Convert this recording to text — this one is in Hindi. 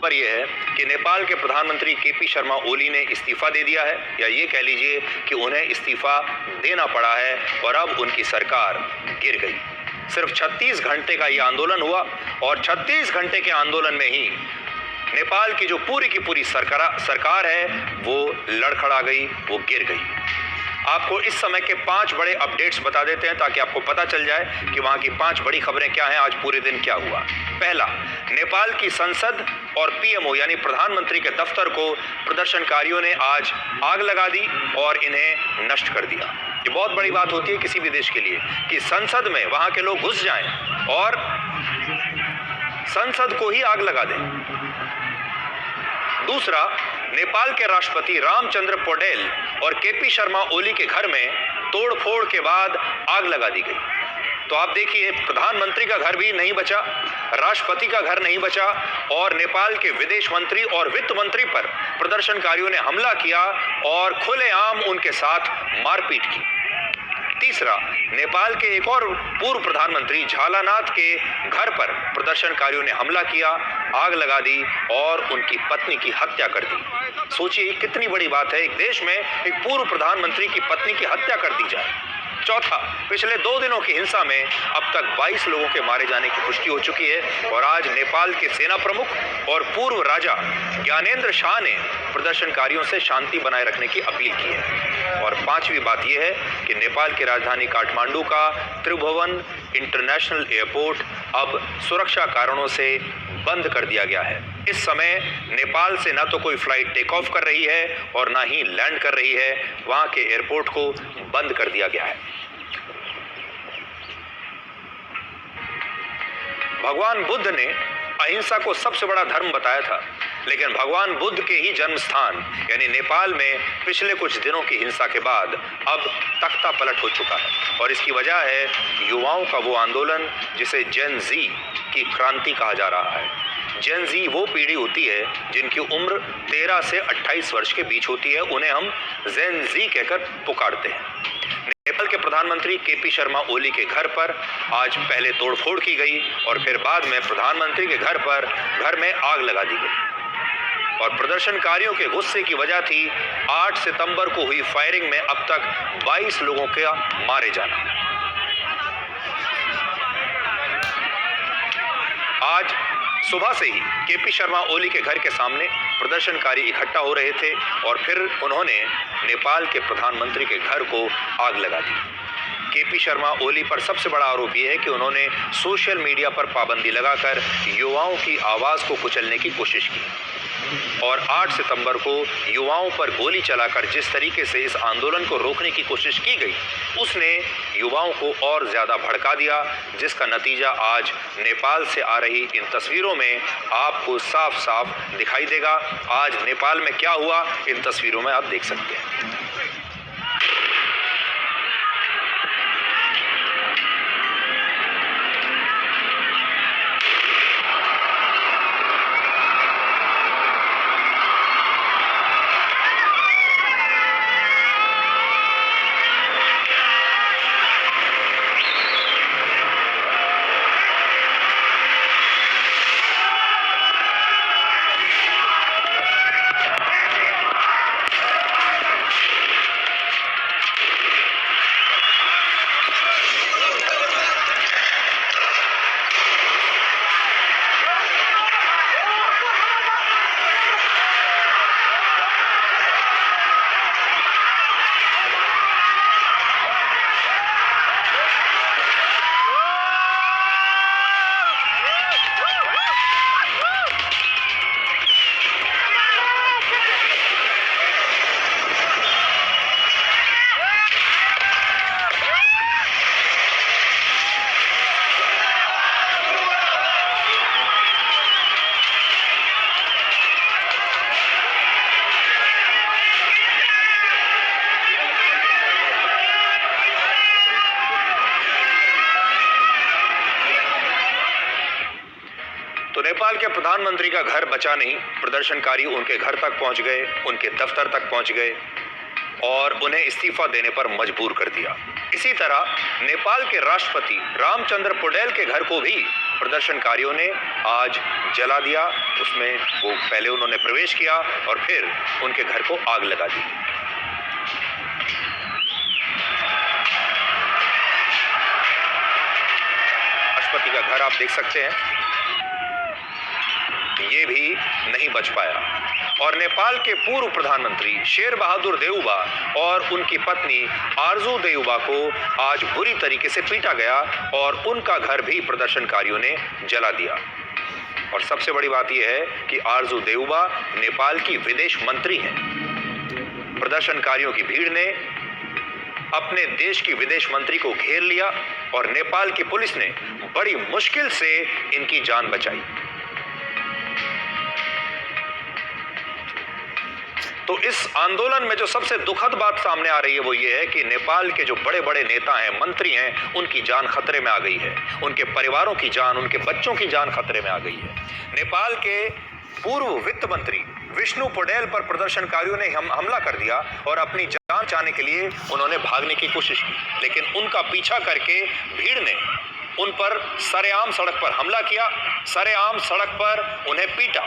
पर यह है कि नेपाल के प्रधानमंत्री केपी शर्मा ओली ने इस्तीफा दे दिया है, या ये कह लीजिए कि उन्हें इस्तीफा देना पड़ा है और अब उनकी सरकार गिर गई। सिर्फ 36 घंटे का ये आंदोलन हुआ और 36 घंटे के आंदोलन में ही नेपाल की जो पूरी की पूरी सरकार है वो लड़खड़ा गई, वो गिर गई। आपको इस समय के 5 बड़े अपडेट्स बता देते हैं ताकि आपको पता चल जाए कि वहां की 5 बड़ी खबरें क्या हैं, आज पूरे दिन क्या हुआ। पहला, नेपाल की संसद और पीएमओ यानी प्रधानमंत्री के दफ्तर को प्रदर्शनकारियों ने आज आग लगा दी और इन्हें नष्ट कर दिया। ये बहुत बड़ी बात होती है किसी भी देश के लिए कि संसद में वहां के लोग घुस जाएं और संसद को ही आग लगा दें। दूसरा, नेपाल के राष्ट्रपति रामचंद्र पौडेल और केपी शर्मा ओली के घर में तोड़फोड़ के बाद आग लगा दी गई। तो आप देखिए, प्रधानमंत्री का घर भी नहीं बचा, राष्ट्रपति का घर नहीं बचा और नेपाल के विदेश मंत्री और वित्त मंत्री पर प्रदर्शनकारियों ने हमला किया और खुलेआम उनके साथ मारपीट की। तीसरा, नेपाल के एक और पूर्व प्रधानमंत्री झालानाथ के घर पर प्रदर्शनकारियों ने हमला किया, आग लगा दी और उनकी पत्नी की हत्या कर दी। सोचिए कितनी बड़ी बात है, एक देश में एक पूर्व प्रधानमंत्री की पत्नी की हत्या कर दी जाए। चौथा, पिछले 2 दिनों की हिंसा में अब तक 22 लोगों के मारे जाने की पुष्टि हो चुकी है और आज नेपाल के सेना प्रमुख और पूर्व राजा ज्ञानेंद्र शाह ने प्रदर्शनकारियों से शांति बनाए रखने की अपील की है। और 5वीं बात यह है कि नेपाल की राजधानी काठमांडू का त्रिभुवन इंटरनेशनल एयरपोर्ट अब सुरक्षा कारणों से बंद कर दिया गया है। इस समय नेपाल से ना तो कोई फ्लाइट टेक ऑफ कर रही है और ना ही लैंड कर रही है, वहां के एयरपोर्ट को बंद कर दिया गया है। भगवान बुद्ध ने अहिंसा को सबसे बड़ा धर्म बताया था, लेकिन भगवान बुद्ध के ही जन्म स्थान यानी नेपाल में पिछले कुछ दिनों की हिंसा के बाद अब तख्ता पलट हो चुका है और इसकी वजह है युवाओं का वो आंदोलन जिसे जेन जी की क्रांति कहा जा रहा है। जेन जी वो पीढ़ी होती है जिनकी उम्र 13 से 28 वर्ष के बीच होती है, उन्हें हम जेन जी कहकर पुकारते हैं। नेपाल के प्रधानमंत्री केपी शर्मा ओली के घर पर आज पहले तोड़फोड़ की गई और फिर बाद में प्रधानमंत्री के घर में आग लगा दी गई और प्रदर्शनकारियों के गुस्से की वजह थी 8 सितंबर को हुई फायरिंग में अब तक 22 लोगों का मारे जाना। आज सुबह से ही केपी शर्मा ओली के घर के सामने प्रदर्शनकारी इकट्ठा हो रहे थे और फिर उन्होंने नेपाल के प्रधानमंत्री के घर को आग लगा दी। केपी शर्मा ओली पर सबसे बड़ा आरोप यह है कि उन्होंने सोशल मीडिया पर पाबंदी लगाकर युवाओं की आवाज़ को कुचलने की कोशिश की और 8 सितंबर को युवाओं पर गोली चलाकर जिस तरीके से इस आंदोलन को रोकने की कोशिश की गई, उसने युवाओं को और ज़्यादा भड़का दिया, जिसका नतीजा आज नेपाल से आ रही इन तस्वीरों में आपको साफ साफ दिखाई देगा। आज नेपाल में क्या हुआ इन तस्वीरों में आप देख सकते हैं। नेपाल के प्रधानमंत्री का घर बचा नहीं, प्रदर्शनकारी उनके घर तक पहुंच गए, उनके दफ्तर तक पहुंच गए और उन्हें इस्तीफा देने पर मजबूर कर दिया। इसी तरह नेपाल के राष्ट्रपति रामचंद्र पौडेल के घर को भी प्रदर्शनकारियों ने आज जला दिया। उसमें वो पहले उन्होंने प्रवेश किया और फिर उनके घर को आग लगा दी। राष्ट्रपति का घर आप देख सकते हैं, ये भी नहीं बच पाया। और नेपाल के पूर्व प्रधानमंत्री शेर बहादुर देउबा और उनकी पत्नी आरजू देउबा को आज बुरी तरीके से पीटा गया और उनका घर भी प्रदर्शनकारियों ने जला दिया। और सबसे बड़ी बात यह है कि आरजू देउबा नेपाल की विदेश मंत्री हैं। प्रदर्शनकारियों की भीड़ ने अपने देश की विदेश मंत्री को घेर लिया और नेपाल की पुलिस ने बड़ी मुश्किल से इनकी जान बचाई। तो इस आंदोलन में जो सबसे दुखद बात सामने आ रही है वो ये है कि नेपाल के जो बड़े बड़े नेता हैं, मंत्री हैं, उनकी जान खतरे में आ गई है। उनके परिवारों की जान, उनके बच्चों की जान खतरे में आ गई है। नेपाल के पूर्व वित्त मंत्री विष्णु पौडेल पर प्रदर्शनकारियों ने हमला कर दिया और अपनी जान बचाने के लिए उन्होंने भागने की कोशिश की, लेकिन उनका पीछा करके भीड़ ने उन पर सरेआम सड़क पर हमला किया, सरेआम सड़क पर उन्हें पीटा